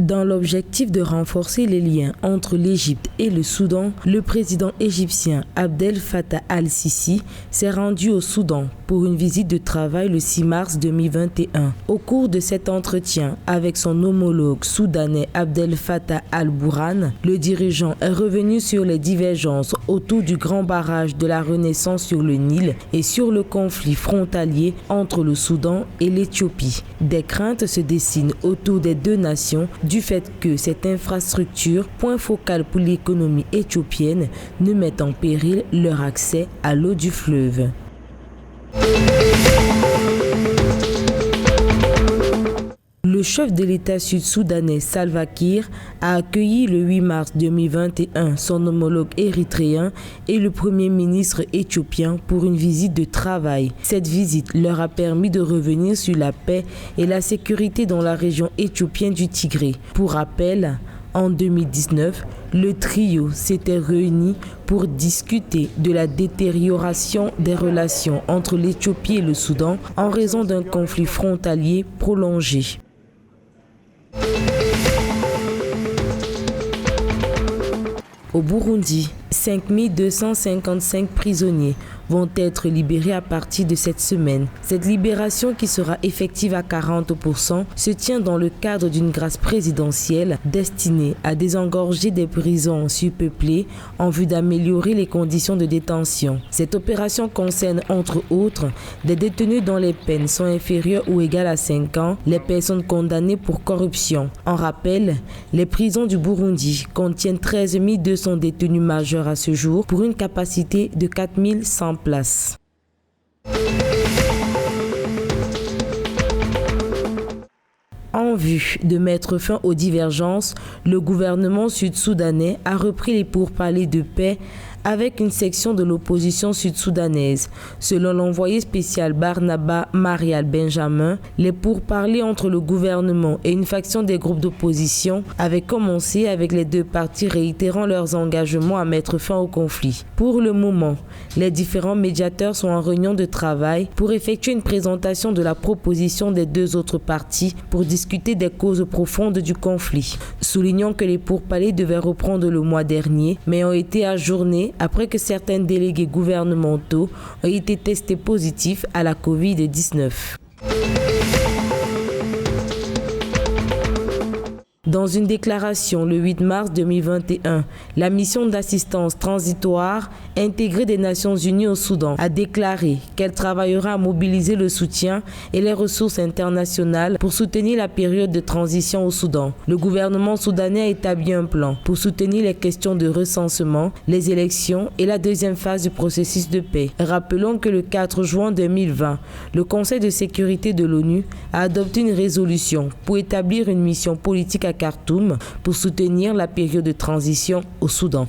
Dans l'objectif de renforcer les liens entre l'Égypte et le Soudan, le président égyptien Abdel Fattah al-Sisi s'est rendu au Soudan pour une visite de travail le 6 mars 2021. Au cours de cet entretien avec son homologue soudanais Abdel Fattah al-Burhan, le dirigeant est revenu sur les divergences autour du grand barrage de la Renaissance sur le Nil et sur le conflit frontalier entre le Soudan et l'Éthiopie. Des craintes se dessinent autour des deux nations du fait que cette infrastructure, point focal pour l'économie éthiopienne, ne mette en péril leur accès à l'eau du fleuve. Le chef de l'État sud-soudanais Salva Kiir a accueilli le 8 mars 2021 son homologue érythréen et le premier ministre éthiopien pour une visite de travail. Cette visite leur a permis de revenir sur la paix et la sécurité dans la région éthiopienne du Tigré. Pour rappel, en 2019, le trio s'était réuni pour discuter de la détérioration des relations entre l'Éthiopie et le Soudan en raison d'un conflit frontalier prolongé. Au Burundi, 5255 prisonniers vont être libérés à partir de cette semaine. Cette libération, qui sera effective à 40%, se tient dans le cadre d'une grâce présidentielle destinée à désengorger des prisons surpeuplées en vue d'améliorer les conditions de détention. Cette opération concerne entre autres des détenus dont les peines sont inférieures ou égales à 5 ans, les personnes condamnées pour corruption. En rappel, les prisons du Burundi contiennent 13 200 détenus majeurs à ce jour pour une capacité de 4100 places. En vue de mettre fin aux divergences, le gouvernement sud-soudanais a repris les pourparlers de paix avec une section de l'opposition sud-soudanaise. Selon l'envoyé spécial Barnaba Marial Benjamin, les pourparlers entre le gouvernement et une faction des groupes d'opposition avaient commencé avec les deux parties réitérant leurs engagements à mettre fin au conflit. Pour le moment, les différents médiateurs sont en réunion de travail pour effectuer une présentation de la proposition des deux autres parties pour discuter des causes profondes du conflit. Soulignons que les pourparlers devaient reprendre le mois dernier, mais ont été ajournés après que certains délégués gouvernementaux ont été testés positifs à la Covid-19. Dans une déclaration le 8 mars 2021, la mission d'assistance transitoire intégrée des Nations Unies au Soudan a déclaré qu'elle travaillera à mobiliser le soutien et les ressources internationales pour soutenir la période de transition au Soudan. Le gouvernement soudanais a établi un plan pour soutenir les questions de recensement, les élections et la deuxième phase du processus de paix. Rappelons que le 4 juin 2020, le Conseil de sécurité de l'ONU a adopté une résolution pour établir une mission politique à Khartoum pour soutenir la période de transition au Soudan.